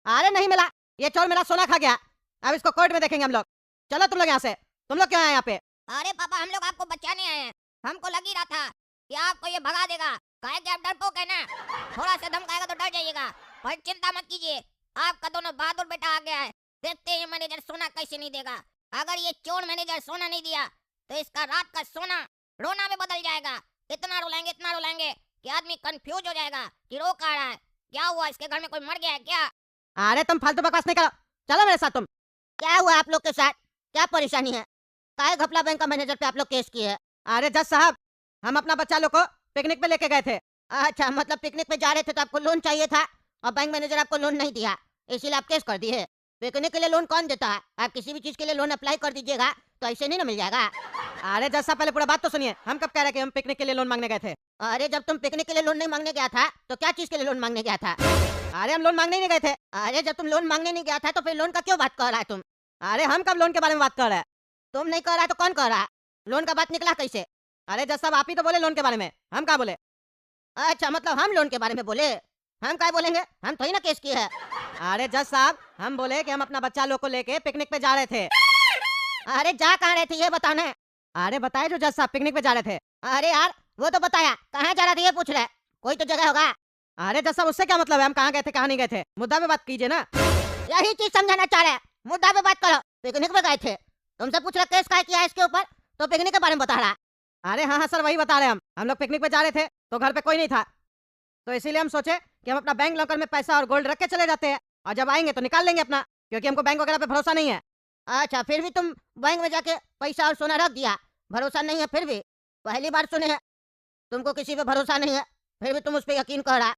अरे नहीं मिला, ये चोर मेरा सोना खा गया। अब इसको कोर्ट में देखेंगे हम लोग। चलो तुम लोग यहाँ से। तुम लोग क्यों आए यहाँ पे? अरे पापा, हम लोग आपको बचाने आए हैं। हमको लग ही रहा था कि आपको ये भगा देगा। काहे कि आप डरपोक है ना, थोड़ा सा धमकाएगा तो डर जाइएगा। पर चिंता मत कीजिए, आपका दोनों बहादुर बेटा आ गया है। देखते हैं मैनेजर सोना कैसे नहीं देगा। अगर ये चोर मैनेजर सोना नहीं दिया तो इसका रात का सोना रोना में बदल जाएगा। इतना रुलाएंगे कि आदमी कंफ्यूज हो जाएगा कि रो कहाँ रहा है, क्या हुआ, इसके घर में कोई मर गया है क्या। अरे तुम फालतू बकवास नहीं करो, चलो मेरे साथ तुम। क्या हुआ आप लोग के साथ, क्या परेशानी है? काहे घपला बैंक का मैनेजर पे आप लोग केस किए है? अरे जज साहब, हम अपना बच्चा लोग को पिकनिक पे लेके गए थे। अच्छा, मतलब पिकनिक पे जा रहे थे तो आपको लोन चाहिए था और बैंक मैनेजर आपको लोन नहीं दिया, इसीलिए आप केस कर दिए। पिकनिक के लिए लोन कौन देता है? आप किसी भी चीज के लिए लोन अप्लाई कर दीजिएगा तो ऐसे नहीं ना मिल जाएगा। अरे जज साहब, पहले पूरा बात तो सुनिए। हम कब कह रहे कि हम पिकनिक के लिए लोन मांगने गए थे? अरे जब तुम पिकनिक के लिए लोन नहीं मांगने गया था तो क्या चीज के लिए लोन मांगने गया था? अरे हम लोन मांगने ही नहीं गए थे। अरे जब तुम लोन मांगने नहीं गया था तो फिर लोन का क्यों बात कर रहा है तुम? अरे हम कब लोन के बारे में बात कर रहे हैं? तुम नहीं कर रहा तो कौन कर रहा है? लोन का बात निकला कैसे? अरे जज साहब, आप ही तो बोले लोन के बारे में, हम क्या बोले? अच्छा, मतलब हम लोन के बारे में बोले? हम क्या बोलेंगे, हम थोड़ी ना केस किए है। अरे जज साहब, हम बोले कि हम अपना बच्चा लोग को लेके पिकनिक पे जा रहे थे। अरे जा कहाँ रहे थे ये बताना है। अरे बताए जो जज साहब, पिकनिक पे जा रहे थे। अरे यार वो तो बताया, कहाँ जा रहा था ये पूछ रहे, कोई तो जगह होगा। अरे जज साहब, उससे क्या मतलब है हम कहाँ गए थे कहाँ नहीं गए थे? मुद्दा पे बात कीजिए ना। यही चीज समझाना चाह रहे हैं, मुद्दा पे बात करो। पिकनिक पे गए थे, तुमसे पूछ रहा केस क्या किया है इसके ऊपर, तो पिकनिक के बारे में बता रहा। अरे हाँ हाँ सर, वही बता रहे हैं हम लोग पिकनिक पे जा रहे थे तो घर पे कोई नहीं था, तो इसीलिए हम सोचे कि हम अपना बैंक लॉकर में पैसा और गोल्ड रख के चले जाते हैं और जब आएंगे तो निकाल लेंगे अपना, क्योंकि हमको बैंक वगैरह पे भरोसा नहीं है। अच्छा, फिर भी तुम बैंक में जाके पैसा और सोना रख दिया, भरोसा नहीं है फिर भी? पहली बार सुने हैं, तुमको किसी पे भरोसा नहीं है फिर भी तुम उस पर यकीन कर रहा।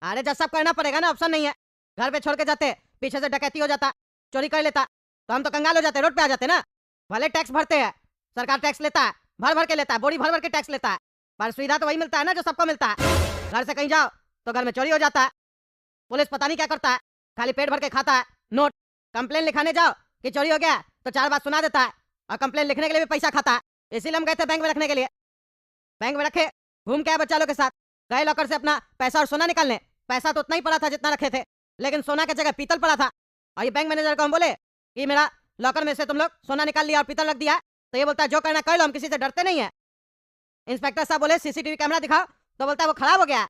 अरे जज साहब, करना पड़ेगा ना, ऑप्शन नहीं है। घर पे छोड़ के जाते, पीछे से डकैती हो जाता, चोरी कर लेता, तो हम तो कंगाल हो जाते, रोड पे आ जाते ना। भले टैक्स भरते हैं, सरकार टैक्स लेता है, भर भर के लेता है, बोरी भर भर के टैक्स लेता है, पर सुविधा तो वही मिलता है ना जो सबको मिलता है। घर से कहीं जाओ तो घर में चोरी हो जाता है, पुलिस पता नहीं क्या करता है, खाली पेट भर के खाता है नोट। कंप्लेन लिखाने जाओ कि चोरी हो गया तो 4 बात सुना देता है और कंप्लेन लिखने के लिए भी पैसा खाता है। इसीलिए हम गए थे बैंक में रखने के लिए। बैंक में रखे, घूम के आए बच्चा लोग के साथ, गए लॉकर से अपना पैसा और सोना निकालने। पैसा तो उतना ही पड़ा था जितना रखे थे, लेकिन सोना की जगह पीतल पड़ा था। और ये बैंक मैनेजर को हम बोले कि मेरा लॉकर में से तुम लोग सोना निकाल लिया और पीतल रख दिया, तो ये बोलता है जो करना कर लो, हम किसी से डरते नहीं है। इंस्पेक्टर साहब बोले सीसीटीवी कैमरा दिखाओ, तो बोलता है वो खराब हो गया,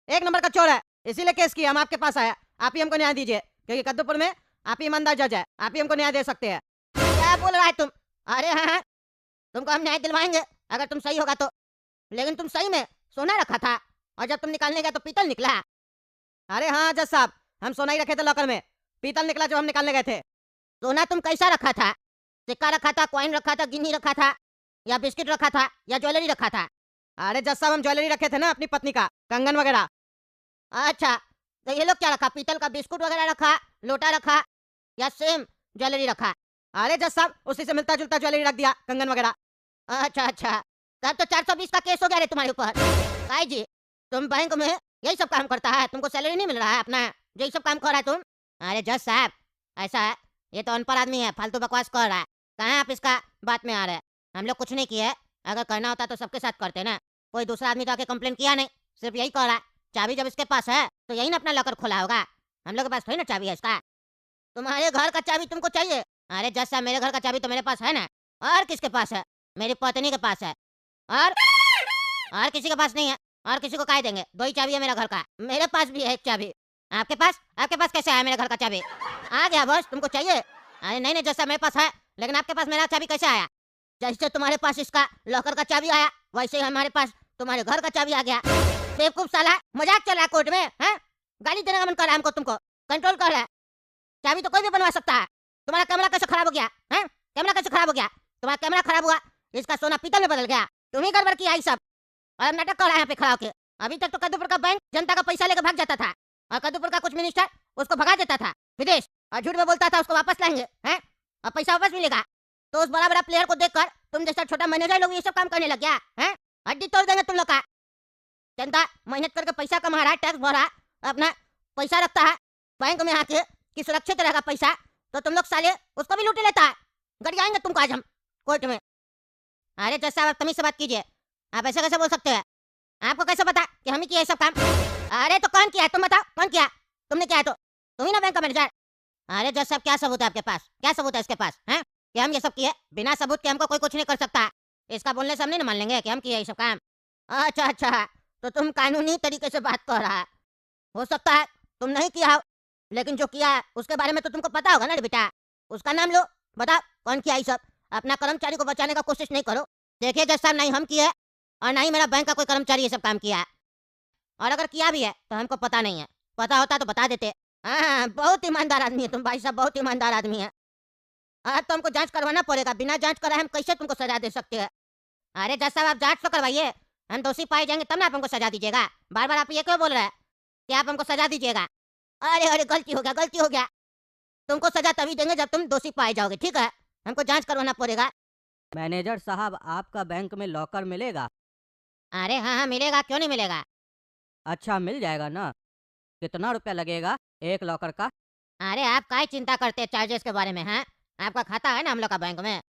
1 नंबर का चोर है, इसीलिए केस किया, हम आपके पास आया। आप ही हमको न्याय दीजिए, क्योंकि कद्दूपुर में आप ही ईमानदार जज है, आप ही हमको न्याय दे सकते हैं। क्या बोल रहा है तुम? अरे हाँ हाँ, तुमको हम न्याय दिलवाएंगे अगर तुम सही होगा तो। लेकिन तुम सही में सोना रखा था और जब तुम निकालने गए तो पीतल निकला। अरे हाँ जज साहब, हम सोना ही रखे थे लॉकर में, पीतल निकला जब हम निकालने गए थे। सोना तुम कैसा रखा था? सिक्का रखा था, कॉइन रखा था, गिन्नी रखा था, या बिस्किट रखा था, या ज्वेलरी रखा था? अरे जज साहब, हम ज्वेलरी रखे थे ना अपनी पत्नी का, कंगन वगैरह। अच्छा, तो ये लोग क्या रखा? पीतल का बिस्कुट वगैरह रखा, लोटा रखा, या सेम ज्वेलरी रखा? अरे जज साहब, उसी से मिलता जुलता ज्वेलरी रख दिया, कंगन वगैरह। अच्छा अच्छा, तब तो 420 का केस हो गया रे तुम्हारे ऊपर। काय जी, तुम बैंक में यही सब काम करता है, तुमको सैलरी नहीं मिल रहा है अपना, यही सब काम कर रहा है तुम? अरे जज साहब, ऐसा है, ये तो अनपढ़ आदमी है, फालतू बकवास कर रहा है। कहाँ आप इसका बात में आ रहे हैं? हम लोग कुछ नहीं किए, अगर करना होता तो सबके साथ करते ना। कोई दूसरा आदमी तो आके कंप्लेन किया नहीं, सिर्फ यही कर रहा है। चाबी जब इसके पास है तो यही ना अपना लॉकर खोला होगा, हम लोग के पास थोड़ी ना चाबी है इसका। तुम्हारे घर का चाबी तुमको चाहिए? अरे जज साहब, मेरे घर का चाबी तो मेरे पास है ना। और किसके पास है? मेरी पत्नी के पास है। और किसी के पास नहीं है। और किसी को काहे देंगे? 2 ही चाबी है मेरा घर का। मेरे पास भी है 1 चाबी। आपके पास कैसे आया मेरे घर का चाबी? आ गया बस, तुमको चाहिए? अरे नहीं नहीं जज साहब, मेरे पास है, लेकिन आपके पास मेरा चाबी कैसे आया? जैसे तुम्हारे पास इसका लॉकर का चाबी आया, वैसे ही हमारे पास तुम्हारे घर का चाबी आ गया। बेवकूफ साला, मजाक चल रहा है कोर्ट में? हैं? गाली देने का मन कर रहा है हमको, तुमको कंट्रोल कर रहा है। चाबी तो कोई भी बनवा सकता है। तुम्हारा कैमरा कैसे खराब हो गया? हैं? कैमरा कैसे खराब हो गया? तुम्हारा कैमरा खराब हुआ, इसका सोना पीतल में बदल गया, तुम ही गड़बड़ किया ये सब। और अब नाटक कर रहा है यहाँ पे खड़ा होके। अभी तक तो कद्दूपुर का बैंक जनता का पैसा लेकर भाग जाता था, और कद्दूपुर का कुछ मिनिस्टर उसको भगा देता था विदेश, और झूठ में बोलता था उसको वापस लाएंगे, हैं? अब पैसा वापस मिलेगा, तो उस बड़ा बड़ा प्लेयर को देखकर तुम जैसा छोटा मैनेजर लोग ये सब काम करने लग गया, हैं? हड्डी तोड़ देंगे तुम लोग का। जनता मेहनत करके पैसा कमा रहा है, टैक्स भर रहा है, अपना पैसा रखता है बैंक में आके कि सुरक्षित रहेगा पैसा, तो तुम लोग साले उसको भी लूट लेता है। गड़ियाएंगे तुमको आज हम कोर्ट में। अरे जज साहब, तमीज से बात कीजिए, आप ऐसे कैसे बोल सकते हैं? आपको कैसे पता कि हम ही किया ये सब काम? अरे तो कौन किया है तुम बताओ, कौन किया? तुमने किया है तो तुम ही ना बैंक का मैनेजर। अरे जज साहब क्या सबूत है आपके पास, क्या सबूत है इसके पास हैं कि हम ये सब किए? बिना सबूत के हमको कोई कुछ नहीं कर सकता। इसका बोलने से हम नहीं ना मान लेंगे कि हम किए ये सब काम। अच्छा अच्छा, तो तुम कानूनी तरीके से बात कर रहा है। हो सकता है तुम नहीं किया हो, लेकिन जो किया है उसके बारे में तो तुमको पता होगा ना रे बेटा। उसका नाम लो, बताओ कौन किया ये सब। अपना कर्मचारी को बचाने का कोशिश नहीं करो। देखिए जज साहब, नहीं हम किए और ना ही मेरा बैंक का कोई कर्मचारी ये सब काम किया है। और अगर किया भी है तो हमको पता नहीं है, पता होता तो बता देते। हाँ, बहुत ईमानदार आदमी है तुम भाई साहब, बहुत ईमानदार आदमी है। अब तो हमको जांच करवाना पड़ेगा, बिना जांच कराए हम कैसे तुमको सजा दे सकते हैं? अरे जज साहब आप जांच तो करवाइए, हम दोषी पाए जाएंगे तब ना आप हमको सजा दीजिएगा। बार बार आप ये क्यों बोल रहे हैं कि आप हमको सजा दीजिएगा? अरे अरे, गलती हो गया, गलती हो गया। तुमको सजा तभी देंगे जब तुम दोषी पाए जाओगे, ठीक है? हमको जांच करवाना पड़ेगा। मैनेजर साहब, आपका बैंक में लॉकर मिलेगा? अरे हाँ हाँ मिलेगा, क्यों नहीं मिलेगा। अच्छा, मिल जाएगा ना? कितना रुपया लगेगा एक लॉकर का? अरे आप काहे चिंता करते हैं चार्जेस के बारे में? हैं, आपका खाता है ना हम लोग का बैंक में।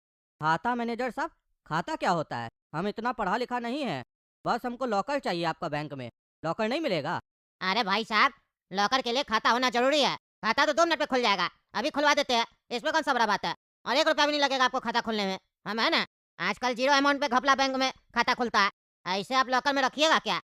खाता? मैनेजर साहब, खाता क्या होता है? हम इतना पढ़ा लिखा नहीं है, बस हमको लॉकर चाहिए आपका बैंक में। लॉकर नहीं मिलेगा? अरे भाई साहब, लॉकर के लिए खाता होना जरूरी है। खाता तो 2 मिनट में खुल जाएगा, अभी खुलवा देते हैं, इसमें कौन सा बड़ा बात है। और 1 रुपया भी नहीं लगेगा आपको खाता खोलने में। हम है ना, आजकल 0 अमाउंट पे घपला बैंक में खाता खुलता है। ऐसे आप लॉकर में रखिएगा क्या?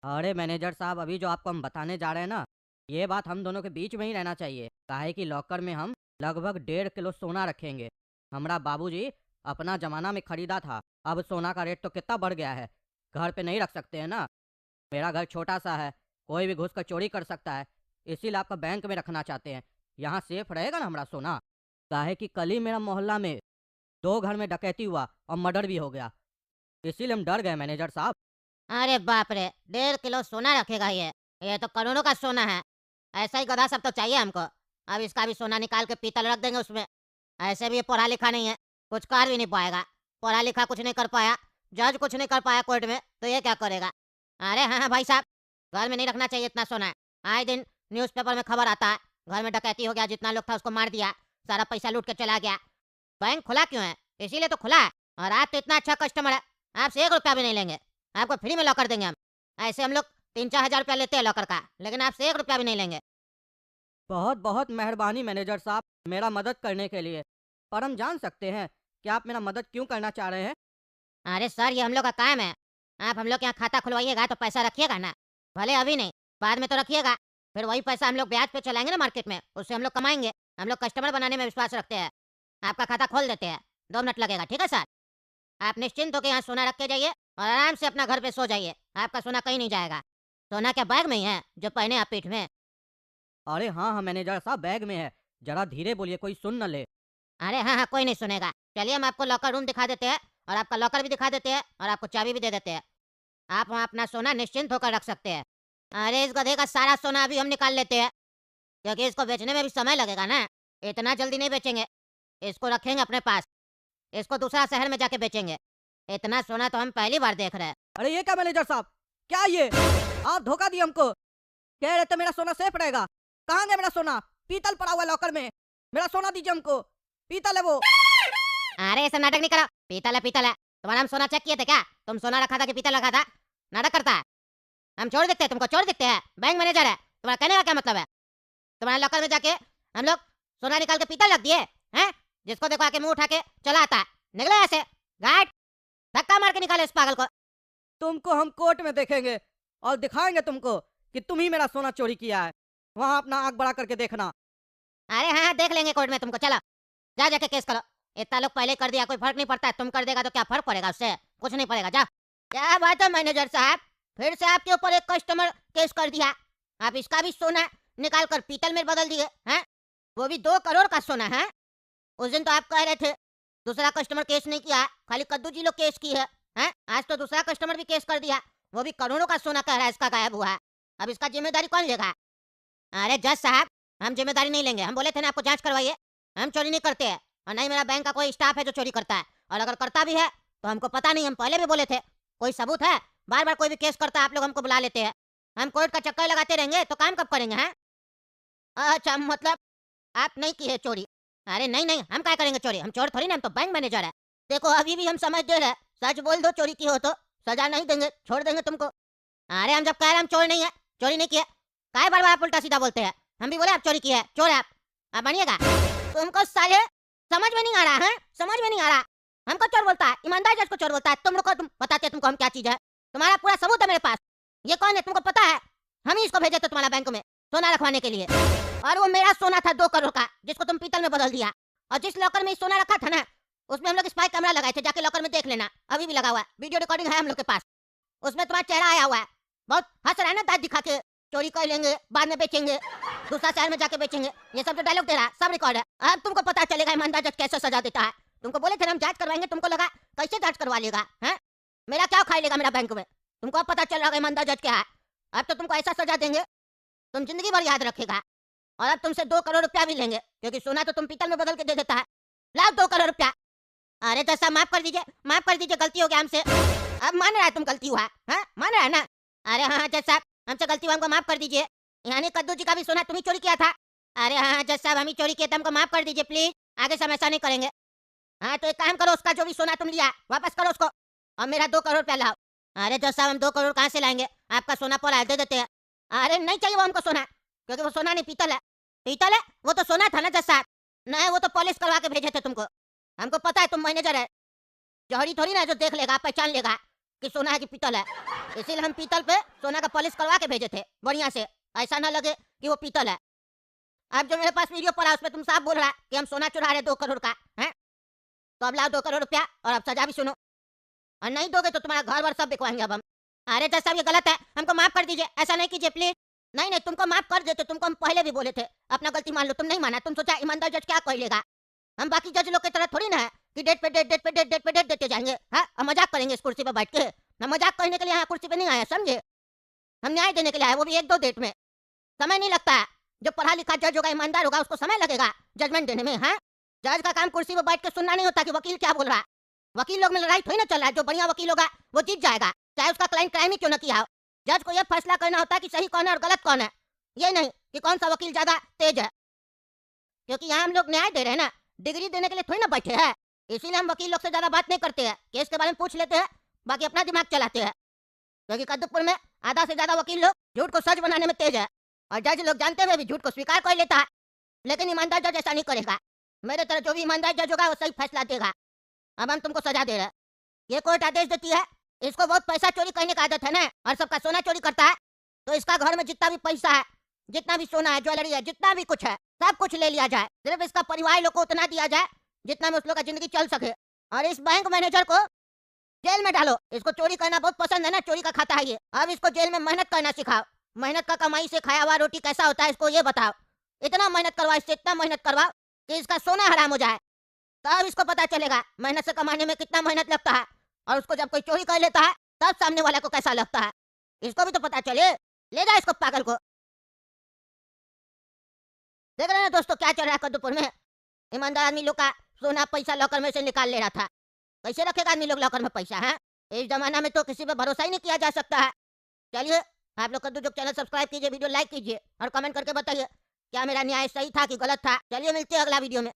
अरे मैनेजर साहब, अभी जो आपको हम बताने जा रहे हैं ना, ये बात हम दोनों के बीच में ही रहना चाहिए। काहे कि लॉकर में हम लगभग 1.5 किलो सोना रखेंगे। हमारा बाबूजी अपना जमाना में खरीदा था, अब सोना का रेट तो कितना बढ़ गया है। घर पे नहीं रख सकते हैं ना, मेरा घर छोटा सा है, कोई भी घुस कर चोरी कर सकता है। इसीलिए आपका बैंक में रखना चाहते हैं, यहाँ सेफ रहेगा ना हमारा सोना। काहे कि कल ही मेरा मोहल्ला में 2 घर में डकैती हुआ और मर्डर भी हो गया, इसीलिए हम डर गए मैनेजर साहब। अरे बाप रे, 1.5 किलो सोना रखेगा ये तो करोड़ों का सोना है। ऐसा ही गधा सब तो चाहिए हमको। अब इसका भी सोना निकाल के पीतल रख देंगे उसमें। ऐसे भी ये पढ़ा लिखा नहीं है, कुछ कर भी नहीं पाएगा। पढ़ा लिखा कुछ नहीं कर पाया, जज कुछ नहीं कर पाया कोर्ट में, तो ये क्या करेगा? अरे हाँ हाँ भाई साहब, घर में नहीं रखना चाहिए इतना सोना। आए दिन न्यूज़पेपर में खबर आता है, घर में डकैती हो गया, जितना लोग था उसको मार दिया, सारा पैसा लूट के चला गया। बैंक खुला क्यों है? इसीलिए तो खुला है। और आप तो इतना अच्छा कस्टमर है, आपसे 1 रुपया भी नहीं लेंगे, आपको फ्री में लॉकर देंगे हम। ऐसे हम लोग 3-4 हजार रुपया लेते हैं लॉकर का, लेकिन आपसे 1 रुपया भी नहीं लेंगे। बहुत बहुत मेहरबानी मैनेजर साहब, मेरा मदद करने के लिए। पर हम जान सकते हैं कि आप मेरा मदद क्यों करना चाह रहे हैं? अरे सर, ये हम लोग का काम है। आप हम लोग के यहाँ खाता खुलवाइएगा तो पैसा रखिएगा ना, भले अभी नहीं, बाद में तो रखिएगा। फिर वही पैसा हम लोग ब्याज पे चलाएंगे ना मार्केट में, उससे हम लोग कमाएंगे। हम लोग कस्टमर बनाने में विश्वास रखते हैं। आपका खाता खोल देते हैं, 2 मिनट लगेगा, ठीक है सर? आप निश्चिंत होकर यहाँ सोना रख के जाइए और आराम से अपना घर पे सो जाइए। आपका सोना कहीं नहीं जाएगा। सोना क्या बैग में ही है जो पहने आप पीठ में? अरे हाँ हाँ मैनेजर साहब, बैग में है, जरा धीरे बोलिए, कोई सुन न ले। अरे हाँ हाँ, कोई नहीं सुनेगा। चलिए हम आपको लॉकर रूम दिखा देते हैं और आपका लॉकर भी दिखा देते हैं और आपको चाबी भी दे देते हैं। आप वहाँ अपना सोना निश्चिंत होकर रख सकते हैं। अरे इस गधे का सारा सोना अभी हम निकाल लेते हैं, क्योंकि इसको बेचने में भी समय लगेगा ना। इतना जल्दी नहीं बेचेंगे, इसको रखेंगे अपने पास, इसको दूसरा शहर में जाके बेचेंगे। इतना सोना तो हम पहली बार देख रहे हैं। अरे ये क्या मैनेजर साहब, क्या ये? आप धोखा दिए हमको। कह रहे थे मेरा सोना सेफ रहेगा, कहाँ गया मेरा सोना? पीतल पड़ा हुआ है लॉकर में, मेरा सोना दीजिए हमको, पीतल है वो। अरे ऐसा नाटक नहीं करो, पीतल है पीतल है। तुम्हारा हम सोना चेक किए थे क्या? तुम सोना रखा था कि पीतल रखा था? नाटक करता है। हम चोर दिखते हैं तुमको? चोर दिखते हैं? बैंक मैनेजर है, तुम्हारा कहने का क्या मतलब है? तुम्हारे लॉकर में जाके हम लोग सोना निकाल के पीतल रख दिए हैं? जिसको देखो आके मुंह उठा के चला आता है। निकलो ऐसे, गार्ड धक्का मार के निकाले इस पागल को। तुमको हम कोर्ट में देखेंगे और दिखाएंगे तुमको कि तुम ही मेरा सोना चोरी किया है। वहाँ अपना आंख बड़ा करके देखना। अरे हाँ हाँ, देख लेंगे कोर्ट में तुमको। चलो जा जाके केस करो। इतना लोग पहले कर दिया, कोई फर्क नहीं पड़ता है। तुम कर देगा तो क्या फर्क पड़ेगा उससे? कुछ नहीं पड़ेगा, जाओ। क्या बात है मैनेजर साहब, फिर से आपके ऊपर एक कस्टमर केस कर दिया। आप इसका भी सोना निकाल कर पीतल में बदल दिए हैं, वो भी 2 करोड़ का सोना है। उस दिन तो आप कह रहे थे दूसरा कस्टमर केस नहीं किया, खाली कद्दू जी लोग केस की है, हैं? आज तो दूसरा कस्टमर भी केस कर दिया, वो भी करोड़ों का सोना कह रहा है इसका गायब हुआ है। अब इसका जिम्मेदारी कौन लेगा? अरे जज साहब, हम जिम्मेदारी नहीं लेंगे। हम बोले थे ना आपको जांच करवाइए। हम चोरी नहीं करते हैं और नहीं मेरा बैंक का कोई स्टाफ है जो चोरी करता है। और अगर करता भी है तो हमको पता नहीं, हम पहले भी बोले थे। कोई सबूत है? बार बार कोई भी केस करता है आप लोग हमको बुला लेते हैं। हम कोर्ट का चक्कर लगाते रहेंगे तो काम कब करेंगे? हैं? अच्छा, मतलब आप नहीं किए चोरी? अरे नहीं नहीं, हम क्या करेंगे चोरी? हम चोर थोड़ी ना, हम तो बैंक मैनेजर है। देखो अभी भी हम समझ दे रहे, सच बोल दो चोरी की हो तो सजा नहीं देंगे, छोड़ देंगे तुमको। अरे हम जब कह रहे हम चोर नहीं है, चोरी नहीं किया, काय बार बार आप उल्टा सीधा बोलते हैं? हम भी बोले आप चोरी किए, चोर है आप मानिएगा? तुमको साले समझ में नहीं आ रहा है, समझ में नहीं आ रहा। हमको चोर बोलता है, ईमानदार जज को चोर बोलता है। तुम लोग को तुम बताते तुमको हम क्या चीज है। तुम्हारा पूरा सबूत है मेरे पास। ये कौन है तुमको पता है? हम ही इसको भेजे थे तुम्हारा बैंक में सोना रखवाने के लिए, और वो मेरा सोना था 2 करोड़ का, जिसको तुम पीतल में बदल दिया। और जिस लॉकर में सोना रखा था ना, उसमें हम लोग स्पाई कैमरा लगाए थे, जाके लॉकर में देख लेना, अभी भी लगा हुआ है, वीडियो रिकॉर्डिंग है हम लोग के पास। उसमें तुम्हारा चेहरा आया हुआ है, बहुत हंस रहा है ना दांत दिखा के। चोरी कर लेंगे, बाद में बेचेंगे, दूसरा शहर में जाके बेचेंगे, ये सब जो डायलॉग दे रहा है सब रिकॉर्ड है। अब तुमको पता चलेगा ईमानदार जज कैसे सजा देता है। तुमको बोले थे ना हम जांच करवाएंगे, तुमको लगा कैसे जांच करवा लेगा हैं? मेरा क्या खाई लेगा मेरा बैंक में? तुमको अब पता चल रहा है ईमानदार जज क्या है। अब तो तुमको ऐसा सजा देंगे तुम जिंदगी भर याद रखेगा। और अब तुमसे 2 करोड़ रुपया भी लेंगे, क्योंकि सोना तो तुम पीतल में बदल के दे देता है। लाओ 2 करोड़ रुपया। अरे जज साहब माफ कर दीजिए, गलती हो गया हमसे। अब मान रहा है तुम गलती हुआ है, मान रहा है ना? अरे हाँ जज साहब हमसे गलती हुआ, हमको माफ कर दीजिए। यानी कद्दू जी का भी सोना तुम ही चोरी किया था? अरे हाँ जज साहब हम ही चोरी किए थे, हमको माफ कर दीजिए प्लीज, आगे से हम ऐसा नहीं करेंगे। हाँ तो एक काम करो, उसका जो भी सोना तुम लिया वापस करो उसको, और मेरा 2 करोड़ रुपया लाओ। अरे जज साहब हम 2 करोड़ कहाँ से लाएंगे? आपका सोना पड़ा है, दे देते हैं। अरे नहीं चाहिए वो हमको सोना, क्योंकि वो सोना नहीं पीतल है। पीतल है वो तो सोना था ना जज साहब। नहीं वो तो पॉलिश करवा के भेजे थे तुमको। हमको पता है तुम मैनेजर है, जहरी थोड़ी ना जो देख लेगा पहचान लेगा कि सोना है कि पीतल है। इसीलिए हम पीतल पे सोना का पॉलिश करवा के भेजे थे बढ़िया से, ऐसा ना लगे कि वो पीतल है। अब जो मेरे पास वीडियो पड़ा उसमें तुम साफ बोल रहा है कि हम सोना चुरा रहे 2 करोड़ का है। तो अब लाओ 2 करोड़ रुपया, और अब सजा भी सुनो, और नहीं दोगे तो तुम्हारा घर वर सब बिकवाएंगे अब हम। अरे जज साहब ये गलत है, हमको माफ कर दीजिए, ऐसा नहीं कीजिए प्लीज। नहीं नहीं तुमको माफ कर देते, तुमको हम पहले भी बोले थे अपना गलती मान लो, तुम नहीं माना। तुम सोचा ईमानदार जज क्या कह लेगा। हम बाकी जज लोग की तरह थोड़ी ना है कि डेट पे डेट देते जाएंगे। हाँ हम मजाक करेंगे इस कुर्सी पे बैठ के? हम मजाक करने के लिए यहाँ कुर्सी पे नहीं आया, समझे? हम न्याय देने के लिए आए, वो भी 1-2 डेट में। समय नहीं लगता है, जो पढ़ा लिखा जज होगा ईमानदार होगा उसको समय लगेगा जजमेंट देने में। हाँ जज का काम कुर्सी पे बैठ के सुनना नहीं होता कि वकील क्या बोल रहा है। वकील लोग में लड़ाई थोड़ी ना चल रहा है, जो बढ़िया वकील होगा वो जीत जाएगा, चाहे उसका क्लाइंट क्राइम ही क्यों ना किया हो। जज को यह फैसला करना होता है कि सही कौन है और गलत कौन है, ये नहीं कि कौन सा वकील ज्यादा तेज है। क्योंकि यहाँ हम लोग न्याय दे रहे हैं ना, डिग्री देने के लिए थोड़ी ना बैठे हैं। इसीलिए हम वकील लोग से ज्यादा बात नहीं करते हैं, केस के बारे में पूछ लेते हैं, बाकी अपना दिमाग चलाते हैं। क्योंकि कद्दूपुर में आधा से ज्यादा वकील लोग झूठ को सच बनाने में तेज है, और जज लोग जानते हुए भी झूठ को स्वीकार कर लेता है। लेकिन ईमानदार जज ऐसा नहीं करेगा। मेरे तरह जो भी ईमानदार जज होगा वो सही फैसला देगा। अब हम तुमको सजा दे रहे हैं। ये कोर्ट आदेश देती है, इसको बहुत पैसा चोरी करने का आदत है ना, और सबका सोना चोरी करता है, तो इसका घर में जितना भी पैसा है, जितना भी सोना है, ज्वेलरी है, जितना भी कुछ है, सब कुछ ले लिया जाए। सिर्फ इसका परिवार लोग को उतना दिया जाए जितना में उस लोग का जिंदगी चल सके। और इस बैंक मैनेजर को जेल में डालो। इसको चोरी करना बहुत पसंद है ना, चोरी का खाता है ये। अब इसको जेल में मेहनत करना सिखाओ। मेहनत का कमाई से खाया हुआ रोटी कैसा होता है इसको ये बताओ। इतना मेहनत करवाओ इससे, इतना मेहनत करवाओ कि इसका सोना हराम हो जाए, तब इसको पता चलेगा मेहनत से कमाने में कितना मेहनत लगता है। और उसको जब कोई चोरी कर लेता है तब सामने वाला को कैसा लगता है, इसको भी तो पता चले। ले जा इसको पागल को। देख रहे हैं दोस्तों क्या चल रहा है कद्दूपुर में। ईमानदार आदमी लोग का सोना पैसा लॉकर में से निकाल ले रहा था। कैसे रखेगा आदमी लोग लॉकर में पैसा है? इस जमाना में तो किसी पे भरोसा ही नहीं किया जा सकता है। चलिए आप लोग कद्दू जो चैनल सब्सक्राइब कीजिए, वीडियो लाइक कीजिए, और कमेंट करके बताइए क्या मेरा न्याय सही था कि गलत था। चलिए मिलते हैं अगला वीडियो में।